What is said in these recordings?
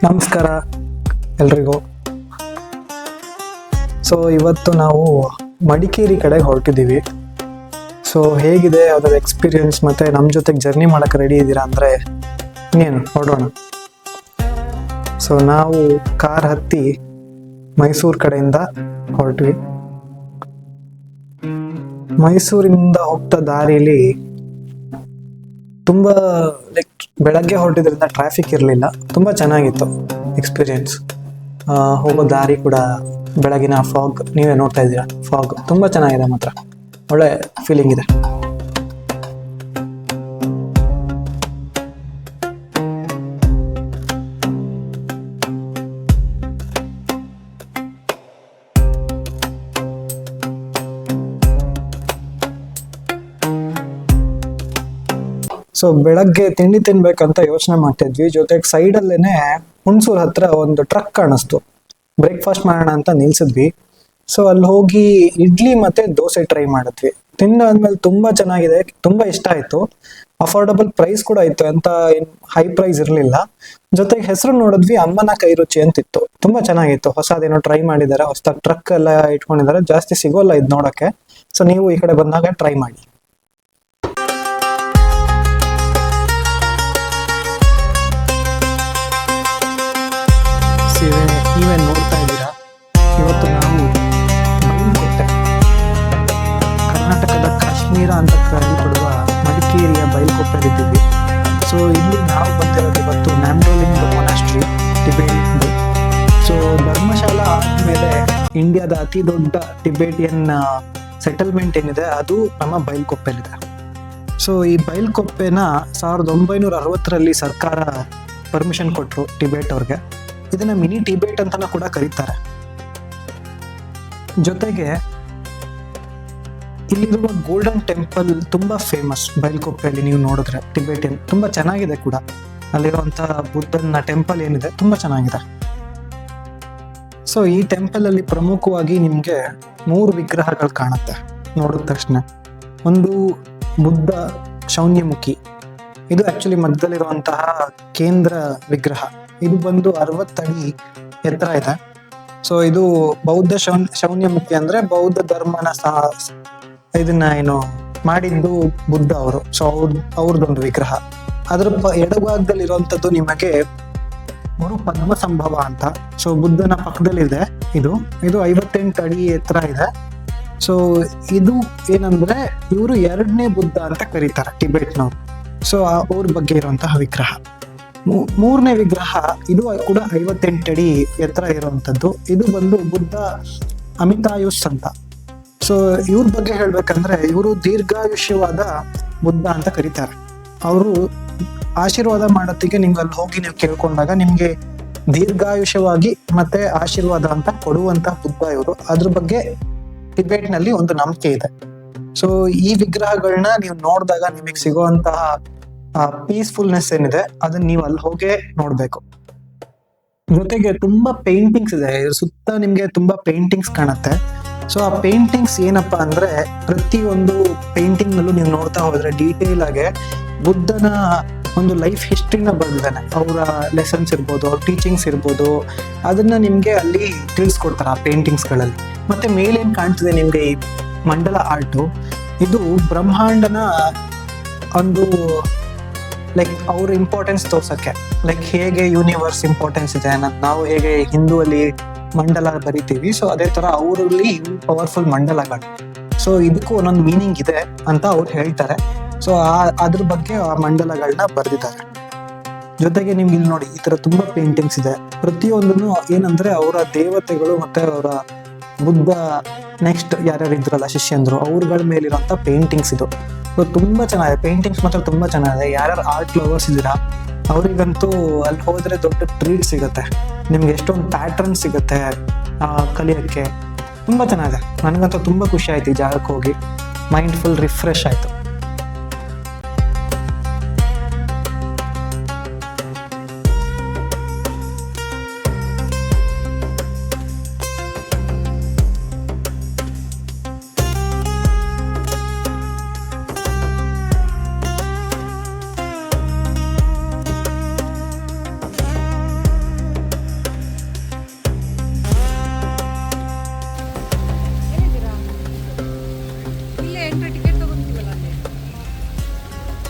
ನಮಸ್ಕಾರ ಎಲ್ರಿಗೂ. ಸೊ ಇವತ್ತು ನಾವು ಮಡಿಕೇರಿ ಕಡೆಗೆ ಹೊರಟಿದ್ದೀವಿ. ಸೊ ಹೇಗಿದೆ ಅದರ ಎಕ್ಸ್ಪೀರಿಯನ್ಸ್ ಮತ್ತು ನಮ್ಮ ಜೊತೆಗೆ ಜರ್ನಿ ಮಾಡೋಕ್ಕೆ ರೆಡಿ ಇದ್ದೀರಾ ಅಂದರೆ ಇನ್ನೇನು ಹೊರಡೋಣ. ಸೊ ನಾವು ಕಾರ್ ಹತ್ತಿ ಮೈಸೂರು ಕಡೆಯಿಂದ ಹೊರಟ್ವಿ. ಮೈಸೂರಿಂದ ಹೋಗ್ತಾ ದಾರಿಯಲ್ಲಿ ತುಂಬ ಬೆಳಗ್ಗೆ ಹೊರಟಿದ್ರಿಂದ ಟ್ರಾಫಿಕ್ ಇರಲಿಲ್ಲ. ತುಂಬ ಚೆನ್ನಾಗಿತ್ತು ಎಕ್ಸ್ಪೀರಿಯನ್ಸ್. ಹೋಗೋ ದಾರಿ ಕೂಡ ಬೆಳಗಿನ ಫಾಗ್ ನೀವೇ ನೋಡ್ತಾ ಇದ್ದೀರಾ. ಫಾಗ್ ತುಂಬ ಚೆನ್ನಾಗಿದೆ, ಮಾತ್ರ ಒಳ್ಳೆ ಫೀಲಿಂಗ್ ಇದೆ. ಸೊ ಬೆಳಗ್ಗೆ ತಿಂಡಿ ತಿನ್ಬೇಕಂತ ಯೋಚನೆ ಮಾಡ್ತಿದ್ವಿ. ಜೊತೆಗೆ ಸೈಡಲ್ಲೇನೆ ಹುಣಸೂರು ಹತ್ರ ಒಂದು ಟ್ರಕ್ ಕಾಣಿಸ್ತು. ಬ್ರೇಕ್ಫಾಸ್ಟ್ ಮಾಡೋಣ ಅಂತ ನಿಲ್ಸಿದ್ವಿ. ಸೊ ಅಲ್ಲಿ ಹೋಗಿ ಇಡ್ಲಿ ಮತ್ತೆ ದೋಸೆ ಟ್ರೈ ಮಾಡಿದ್ವಿ. ತಿಂದಾದ್ಮೇಲೆ ತುಂಬಾ ಚೆನ್ನಾಗಿದೆ, ತುಂಬಾ ಇಷ್ಟ ಆಯ್ತು. ಅಫೋರ್ಡಬಲ್ ಪ್ರೈಸ್ ಕೂಡ ಇತ್ತು, ಅಂತ ಹೈ ಪ್ರೈಸ್ ಇರಲಿಲ್ಲ. ಜೊತೆಗೆ ಹೆಸರು ನೋಡಿದ್ವಿ, ಅಮ್ಮನ ಕೈ ರುಚಿ ಅಂತಿತ್ತು. ತುಂಬಾ ಚೆನ್ನಾಗಿತ್ತು. ಹೊಸದೇನೋ ಟ್ರೈ ಮಾಡಿದ್ದಾರೆ, ಹೊಸ ಟ್ರಕ್ ಎಲ್ಲ ಇಟ್ಕೊಂಡಿದ್ದಾರೆ. ಜಾಸ್ತಿ ಸಿಗೋಲ್ಲ ಇದು ನೋಡಕ್ಕೆ. ಸೊ ನೀವು ಈ ಕಡೆ ಬಂದಾಗ ಟ್ರೈ ಮಾಡಿ. ನೀವೇ ನೋಡ್ತಾ ಇದ್ದೀರಾ, ಇವತ್ತು ನಾವು ಬೈಲ್ಕೊಪ್ಪೆ, ಕರ್ನಾಟಕದ ಕಾಶ್ಮೀರ ಅಂತ ಕರೆಯಲ್ಪಡುವ ಮಡಿಕೇರಿಯ ಬೈಲ್ಕೊಪ್ಪೆಲಿದ್ದೀವಿ. ಸೊ ಇಲ್ಲಿ ನಾವು ಬಂದಿರೋದು ಇವತ್ತು ನ್ಯಾಮ್ಡೋಲಿಂಗ್ ಮೊನಾಸ್ಟ್ರಿ, ಟಿಬೇಟ್. ಸೊ ಧರ್ಮಶಾಲಾ ಆದಮೇಲೆ ಇಂಡಿಯಾದ ಅತಿ ದೊಡ್ಡ ಟಿಬೇಟಿಯನ್ ಸೆಟಲ್ಮೆಂಟ್ ಏನಿದೆ ಅದು ನಮ್ಮ ಬೈಲ್ಕೊಪ್ಪೆಲಿದೆ. ಸೊ ಈ ಬೈಲ್ಕೊಪ್ಪೆನ 1960ರಲ್ಲಿ ಸರ್ಕಾರ ಪರ್ಮಿಷನ್ ಕೊಟ್ಟರು ಟಿಬೇಟ್ ಅವ್ರಿಗೆ. ಇದನ್ನ ಮಿನಿ ಟಿಬೇಟ್ ಅಂತಾನ ಕೂಡ ಕರೀತಾರೆ. ಜೊತೆಗೆ ಇಲ್ಲಿರುವ ಗೋಲ್ಡನ್ ಟೆಂಪಲ್ ತುಂಬಾ ಫೇಮಸ್ ಬೈಲ್ಕೊಪ್ಪೆಯಲ್ಲಿ. ನೀವು ನೋಡಿದ್ರೆ ಟಿಬೇಟಿಯನ್ ತುಂಬಾ ಚೆನ್ನಾಗಿದೆ ಕೂಡ. ಅಲ್ಲಿರುವಂತಹ ಬುದ್ಧನ ಟೆಂಪಲ್ ಏನಿದೆ ತುಂಬಾ ಚೆನ್ನಾಗಿದೆ. ಸೊ ಈ ಟೆಂಪಲ್ ಅಲ್ಲಿ ಪ್ರಮುಖವಾಗಿ ನಿಮ್ಗೆ 3 ವಿಗ್ರಹಗಳು ಕಾಣುತ್ತೆ ನೋಡಿದ ತಕ್ಷಣ. ಒಂದು ಬುದ್ಧ ಶೌನ್ಯಮುಖಿ, ಇದು ಆಕ್ಚುಲಿ ಮಧ್ಯದಲ್ಲಿರುವಂತಹ ಕೇಂದ್ರ ವಿಗ್ರಹ. ಇದು ಬಂದು 60 ಅಡಿ ಎತ್ತರ ಇದೆ. ಸೊ ಇದು ಬೌದ್ಧ ಶೌನ್ಯಮುಖಿ ಅಂದ್ರೆ ಬೌದ್ಧ ಧರ್ಮನ ಇದನ್ನ ಏನು ಮಾಡಿದ್ದು ಬುದ್ಧ ಅವರು. ಸೊ ಅವ್ರದ್ದೊಂದು ವಿಗ್ರಹ. ಅದ್ರ ಎಡಭಾಗದಲ್ಲಿ ಇರುವಂತದ್ದು ನಿಮಗೆ ಗುರು ಪದ್ಮ ಸಂಭವ ಅಂತ. ಸೊ ಬುದ್ಧನ ಪಕ್ಕದಲ್ಲಿದೆ ಇದು 58 ಅಡಿ ಎತ್ತರ ಇದೆ. ಸೊ ಇದು ಏನಂದ್ರೆ ಇವರು 2ನೇ ಬುದ್ಧ ಅಂತ ಕರೀತಾರೆ ಟಿಬೇಟ್ನವ್ರು. ಸೊ ಅವ್ರ ಬಗ್ಗೆ ಇರುವಂತಹ ವಿಗ್ರಹ. 3ನೇ ವಿಗ್ರಹ ಇದು ಕೂಡ 58 ಅಡಿ ಎತ್ತರ ಇರುವಂತದ್ದು. ಇದು ಬಂದು ಬುದ್ಧ ಅಮಿತಾಯುಷ್ ಅಂತ. ಸೊ ಇವ್ರ ಬಗ್ಗೆ ಹೇಳ್ಬೇಕಂದ್ರೆ ಇವರು ದೀರ್ಘಾಯುಷ್ಯವಾದ ಬುದ್ಧ ಅಂತ ಕರೀತಾರೆ. ಅವರು ಆಶೀರ್ವಾದ ಮಾಡೋತ್ತಿಗೆ ನಿಮ್ಗೆ ಅಲ್ಲಿ ಹೋಗಿ ನೀವು ಕೇಳ್ಕೊಂಡಾಗ ನಿಮ್ಗೆ ದೀರ್ಘಾಯುಷ್ಯವಾಗಿ ಮತ್ತೆ ಆಶೀರ್ವಾದ ಅಂತ ಕೊಡುವಂತ ಬುದ್ಧ ಇವರು. ಅದ್ರ ಬಗ್ಗೆ ಟಿಬೇಟ್ ನಲ್ಲಿ ಒಂದು ನಂಬಿಕೆ ಇದೆ. ಸೊ ಈ ವಿಗ್ರಹಗಳನ್ನ ನೀವು ನೋಡಿದಾಗ ನಿಮಗೆ ಸಿಗುವಂತಹ ಪೀಸ್ಫುಲ್ನೆಸ್ ಏನಿದೆ ಅದನ್ನ ನೀವು ಅಲ್ಲಿ ಹೋಗೇ ನೋಡ್ಬೇಕು. ಜೊತೆಗೆ ತುಂಬಾ ಪೇಂಟಿಂಗ್ಸ್ ಇದೆ ಸುತ್ತ, ನಿಮ್ಗೆ ತುಂಬಾ ಪೇಂಟಿಂಗ್ಸ್ ಕಾಣುತ್ತೆ. ಸೊ ಆ ಪೇಂಟಿಂಗ್ಸ್ ಏನಪ್ಪಾ ಅಂದ್ರೆ ಪ್ರತಿಯೊಂದು ಪೇಂಟಿಂಗ್ ನಲ್ಲೂ ನೀವು ನೋಡ್ತಾ ಹೋದ್ರೆ ಡೀಟೇಲ್ ಆಗಿ ಬುದ್ಧನ ಒಂದು ಲೈಫ್ ಹಿಸ್ಟ್ರಿನ ಬರ್ದಿದ್ದಾನೆ. ಅವರ ಲೆಸನ್ಸ್ ಇರ್ಬೋದು, ಅವ್ರ ಟೀಚಿಂಗ್ಸ್ ಇರ್ಬೋದು, ಅದನ್ನ ನಿಮ್ಗೆ ಅಲ್ಲಿ ತಿಳಿಸ್ಕೊಡ್ತಾರೆ ಆ ಪೇಂಟಿಂಗ್ಸ್ ಗಳಲ್ಲಿ. ಮತ್ತೆ ಮೇಲೇನ್ ಕಾಣ್ತಿದೆ ನಿಮ್ಗೆ ಈ ಮಂಡಲ ಆರ್ಟು, ಇದು ಬ್ರಹ್ಮಾಂಡನ ಒಂದು ಅವ್ರ ಇಂಪಾರ್ಟೆನ್ಸ್ ತೋರ್ಸಕ್ಕೆ. ಹೇಗೆ ಯೂನಿವರ್ಸ್ ಇಂಪಾರ್ಟೆನ್ಸ್ ಇದೆ ಅನ್ನೋದು ನಾವು ಹೇಗೆ ಹಿಂದೂ ಅಲ್ಲಿ ಮಂಡಲ ಬರಿತೀವಿ, ಸೊ ಅದೇ ತರ ಅವರಲ್ಲಿ ಪವರ್ಫುಲ್ ಮಂಡಲಗಳು. ಸೊ ಇದಕ್ಕೂ ಒಂದೊಂದು ಮೀನಿಂಗ್ ಇದೆ ಅಂತ ಅವ್ರು ಹೇಳ್ತಾರೆ. ಸೊ ಅದ್ರ ಬಗ್ಗೆ ಆ ಮಂಡಲಗಳನ್ನ ಬರ್ದಿದ್ದಾರೆ. ಜೊತೆಗೆ ನಿಮ್ಗೆ ಇಲ್ಲಿ ನೋಡಿ ಈ ತರ ತುಂಬಾ ಪೇಂಟಿಂಗ್ಸ್ ಇದೆ. ಪ್ರತಿಯೊಂದನ್ನು ಏನಂದ್ರೆ ಅವರ ದೇವತೆಗಳು ಮತ್ತೆ ಅವರ ಬುದ್ಧ ನೆಕ್ಸ್ಟ್ ಯಾರ್ಯಾರು ಇದ್ರಲ್ಲ ಶಿಷ್ಯಂದ್ರು ಅವ್ರಗಳ ಮೇಲಿರುವಂತ ಪೇಂಟಿಂಗ್ಸ್ ಇದು. ಸೊ ತುಂಬಾ ಚೆನ್ನಾಗಿದೆ ಪೇಂಟಿಂಗ್ಸ್, ಮಾತ್ರ ತುಂಬಾ ಚೆನ್ನಾಗಿದೆ. ಯಾರ್ಯಾರು ಆರ್ಟ್ ಲವರ್ಸ್ ಇದ್ದೀರಾ ಅವ್ರಿಗಂತೂ ಅಲ್ಲಿ ಹೋದ್ರೆ ದೊಡ್ಡ ಟ್ರೀಟ್ ಸಿಗುತ್ತೆ. ನಿಮ್ಗೆ ಎಷ್ಟೊಂದು ಪ್ಯಾಟರ್ನ್ ಸಿಗುತ್ತೆ ಕಲಿಯೋಕ್ಕೆ. ತುಂಬಾ ಚೆನ್ನಾಗಿದೆ. ನನಗಂತೂ ತುಂಬಾ ಖುಷಿ ಆಯ್ತು ಈ ಜಾಗಕ್ಕೆ ಹೋಗಿ. ಮೈಂಡ್ ಫುಲ್ ರಿಫ್ರೆಶ್ ಆಯ್ತು.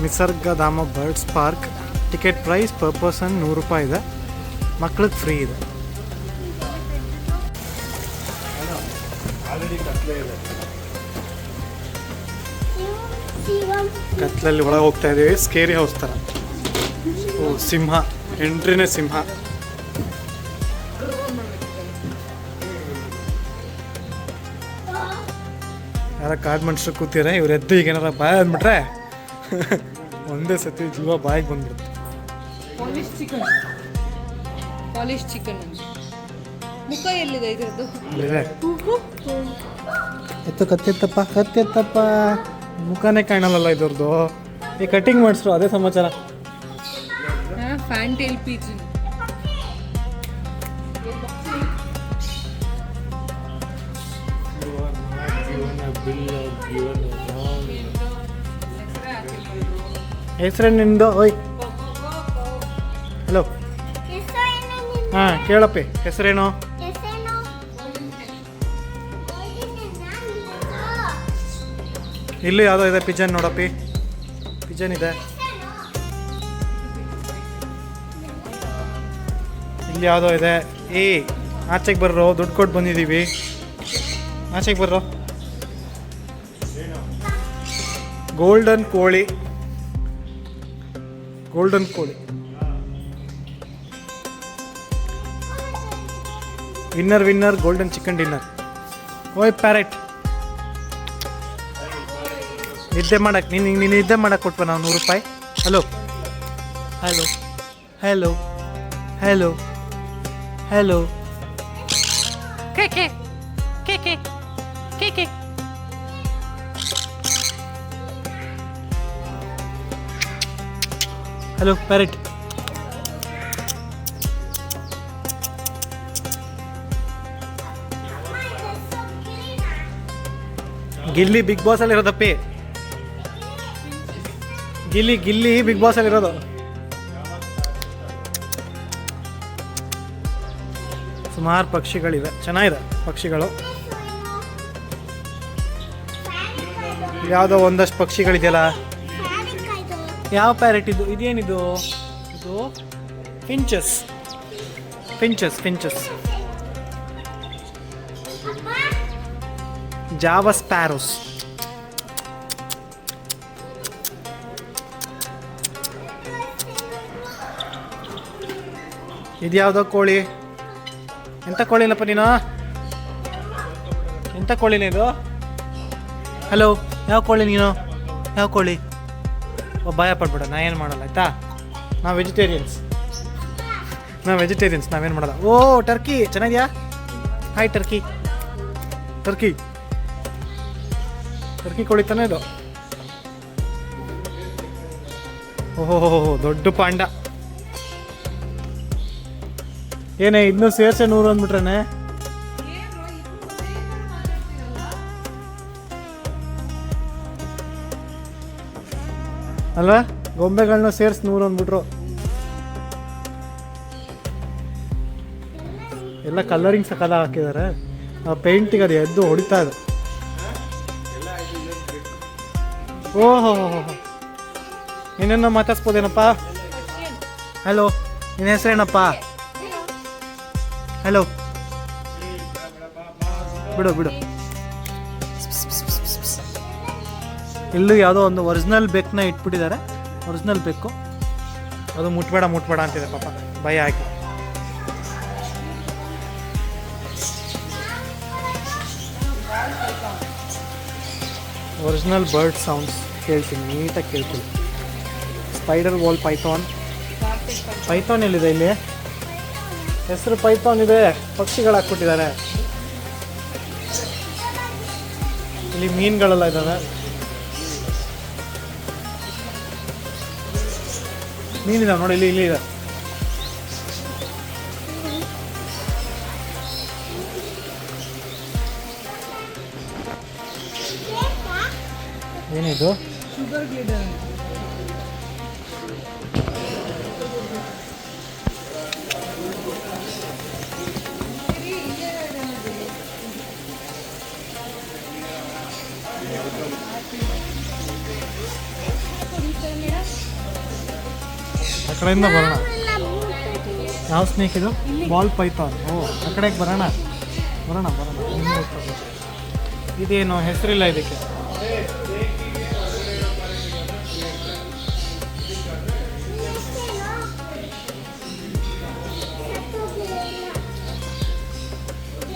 Nisargadhama birds park. Ticket price per person 100 ರೂಪಾಯಿ ಇದೆ, ಮಕ್ಳಿಗೆ ಫ್ರೀ ಇದೆ. ಕತ್ಲಲ್ಲಿ ಒಳಗೆ ಹೋಗ್ತಾ ಇದ್ದೀವಿ, ಸ್ಕೇರಿ ಹೌಸ್ ಥರ. ಓ ಸಿಂಹ, ಎಂಟ್ರಿನೇ ಸಿಂಹ. ಯಾರ ಕಾಡು ಮನುಷ್ಯರು ಕೂತಿದ್ದಾರೆ, ಇವ್ರು ಎದ್ದು ಈಗ ಏನಾರ ಬಾಯ್ ಅಂದ್ಬಿಟ್ರೆ ಒಂದೇ ಸತಿ ಜೀವ ಬಾಯಿಗೆ ಬಂದ್ಬಿಡುತ್ತೆ. ಪಾಲಿಶ್ ಚಿಕನ್ ಮುಖ ಎಲ್ಲಿದೆ ಇದ್ರದ್ದು? ಕತ್ತೆತ್ತಪ್ಪ ಮುಖನೇ ಕಾಣಲ್ಲ ಇದ್ರದ್ದು. ಈ ಕಟಿಂಗ್ ಮಾಡಿಸ್ರು, ಅದೇ ಸಮಾಚಾರ. Fantail pigeon. ಹೆಸರೇನು ನಿಂದು? ಓಯ್ ಹಲೋ, ಹಾಂ ಕೇಳಪ್ಪಿ, ಹೆಸರೇನು? ಇಲ್ಲಿ ಯಾವುದೋ ಇದೆ ಪಿಜನ್, ನೋಡಪ್ಪಿ ಪಿಜನ್ ಇದೆ. ಇಲ್ಲಿ ಯಾವುದೋ ಇದೆ. ಆಚೆಗೆ ಬರ್ರೋ, ದುಡ್ಡು ಕೊಟ್ಟು ಬಂದಿದ್ದೀವಿ, ಆಚೆಗೆ ಬರ್ರೋ. ಗೋಲ್ಡನ್ ಕೋಳಿ, ಗೋಲ್ಡನ್ ಕೋಳಿ. Winner golden chicken dinner. ಓಯ್ ಪ್ಯಾರೆಟ್, ನಿದ್ದೆ ಮಾಡಕ್ಕೆ ನೀನು ನಿದ್ದೆ ಮಾಡಕ್ಕೆ ಕೊಟ್ವ ನಾವು 100 ರೂಪಾಯಿ. Hello hello hello hello hello. ಕೇಕೆ ಕೇಕೆ ಕೇಕೆ. Hello parrot. Gilli big boss ಅಲ್ಲಿ ಇರೋದಪ್ಪಿ, ಗಿಲ್ಲಿ ಬಿಗ್ ಬಾಸ್ ಅಲ್ಲಿ ಇರೋದು. ಸುಮಾರು ಪಕ್ಷಿಗಳಿವೆ, ಚೆನ್ನಾಗಿದೆ ಪಕ್ಷಿಗಳು. ಯಾವುದೋ ಒಂದಷ್ಟು ಪಕ್ಷಿಗಳಿದೆಯಲ್ಲ. ಯಾವ ಪ್ಯಾರೆಟ್ ಇದು? ಇದೇನಿದು? ಇದು ಫಿಂಚಸ್. ಜಾವ ಸ್ಪ್ಯಾರೋಸ್. ಇದ್ಯಾವುದೋ ಕೋಳಿ. ಎಂಥ ಕೋಳಿನಪ್ಪ ನೀನು? ಎಂಥ ಕೋಳಿನ ಇದು? ಹಲೋ, ಯಾವ ಕೋಳಿ ನೀನು? ಯಾವ ಕೋಳಿ? ಭಯ ಪಡ್ಬೇಡ, ನಾ ಏನು ಮಾಡಲ್ಲ ಆಯಿತಾ. ನಾವು ವೆಜಿಟೇರಿಯನ್ಸ್, ನಾವೇನು ಮಾಡಲ್ಲ. ಓ ಟರ್ಕಿ ಚೆನ್ನಾಗಿದೆಯಾ? ಹಾಯ್ ಟರ್ಕಿ ಕೋಳಿ ತಾನೇ ಇದು. ಓಹೋ ದೊಡ್ಡ ಪಾಂಡ. ಏನೇ ಇನ್ನೂ ಸೇರ್ಸೆ 100 ಅಂದ್ಬಿಟ್ರೇನೆ. ಅಲ್ವಾ, ಗೊಂಬೆಗಳನ್ನ ಸೇರ್ಸಿ 100 ಅಂದ್ಬಿಟ್ರು. ಎಲ್ಲ ಕಲರಿಂಗ್ ಸಕಲ ಹಾಕಿದ್ದಾರೆ. ಆ ಪೇಂಟಿಗೆ ಅದು ಎದ್ದು ಹೊಡಿತಾ ಇದೆ. ಓಹೋ ಇನ್ನೇನೋ ಮಾತಾಡ್ಸ್ಬೋದೇನಪ್ಪ? ಹಲೋ, ನಿನ್ನ ಹೆಸರೇನಪ್ಪ? ಹಲೋ, ಬಿಡು. ಇಲ್ಲೂ ಯಾವುದೋ ಒಂದು ಒರಿಜಿನಲ್ ಬೆಕ್ಕನ್ನ ಇಟ್ಬಿಟ್ಟಿದ್ದಾರೆ. ಒರಿಜಿನಲ್ ಬೆಕ್ಕು ಅದು ಮುಟ್ಬೇಡ ಅಂತಿದೆ ಪಾಪ, ಭಯ ಹಾಕಿ. ಒರಿಜಿನಲ್ ಬರ್ಡ್ ಸೌಂಡ್ಸ್ ಕೇಳ್ತೀನಿ, ನೀಟಾಗಿ ಕೇಳ್ತೀನಿ. ಸ್ಪೈಡರ್ ವಾಲ್ ಪೈಥಾನ್ ಎಲ್ಲಿದೆ? ಇಲ್ಲಿ ಹೆಸರು ಪೈಥಾನ್ ಇದೆ, ಪಕ್ಷಿಗಳು ಹಾಕ್ಬಿಟ್ಟಿದ್ದಾರೆ. ಇಲ್ಲಿ ಮೀನುಗಳೆಲ್ಲ ಇದ್ದಾವೆ. ಮೀನಿದಾವೆ ನೋಡಿ, ಇಲ್ಲಿ ಇದೆ. ಏನಿದು? ಶುಗರ್ ಗ್ಲಿಡರ್. ಕಡೆಯಿಂದ ಬರೋಣ. ಯಾವ ಸ್ನೇಕ್ ಇದು? Ball Python. ಓ ಆ ಕಡೆಗೆ ಬರೋಣ. ಹಿಂದೆ ಹೋಗ್ತಾ. ಇದೇನು ಹೆಸರಿಲ್ಲ ಇದಕ್ಕೆ.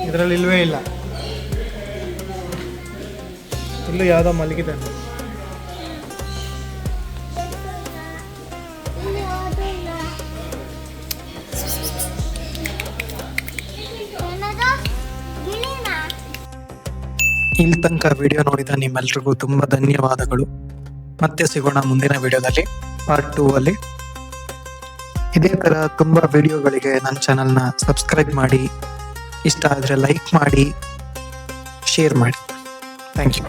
ಇದರಲ್ಲಿ ಇಲ್ವೇ ಇಲ್ಲ. ಇಲ್ಲೂ ಯಾವುದೋ ಮಲಗಿದೆ. ಇಲ್ಲಿ ತನಕ ವಿಡಿಯೋ ನೋಡಿದ ನಿಮ್ಮೆಲ್ರಿಗೂ ತುಂಬಾ ಧನ್ಯವಾದಗಳು. ಮತ್ತೆ ಸಿಗೋಣ ಮುಂದಿನ ವಿಡಿಯೋದಲ್ಲಿ, ಪಾರ್ಟ್ 2 ಅಲ್ಲಿ. ಇದೇ ತರ ತುಂಬಾ ವಿಡಿಯೋಗಳಿಗೆ ನನ್ನ ಚಾನಲ್ನ ಸಬ್ಸ್ಕ್ರೈಬ್ ಮಾಡಿ, ಇಷ್ಟ ಆದರೆ ಲೈಕ್ ಮಾಡಿ, ಶೇರ್ ಮಾಡಿ. Thank you.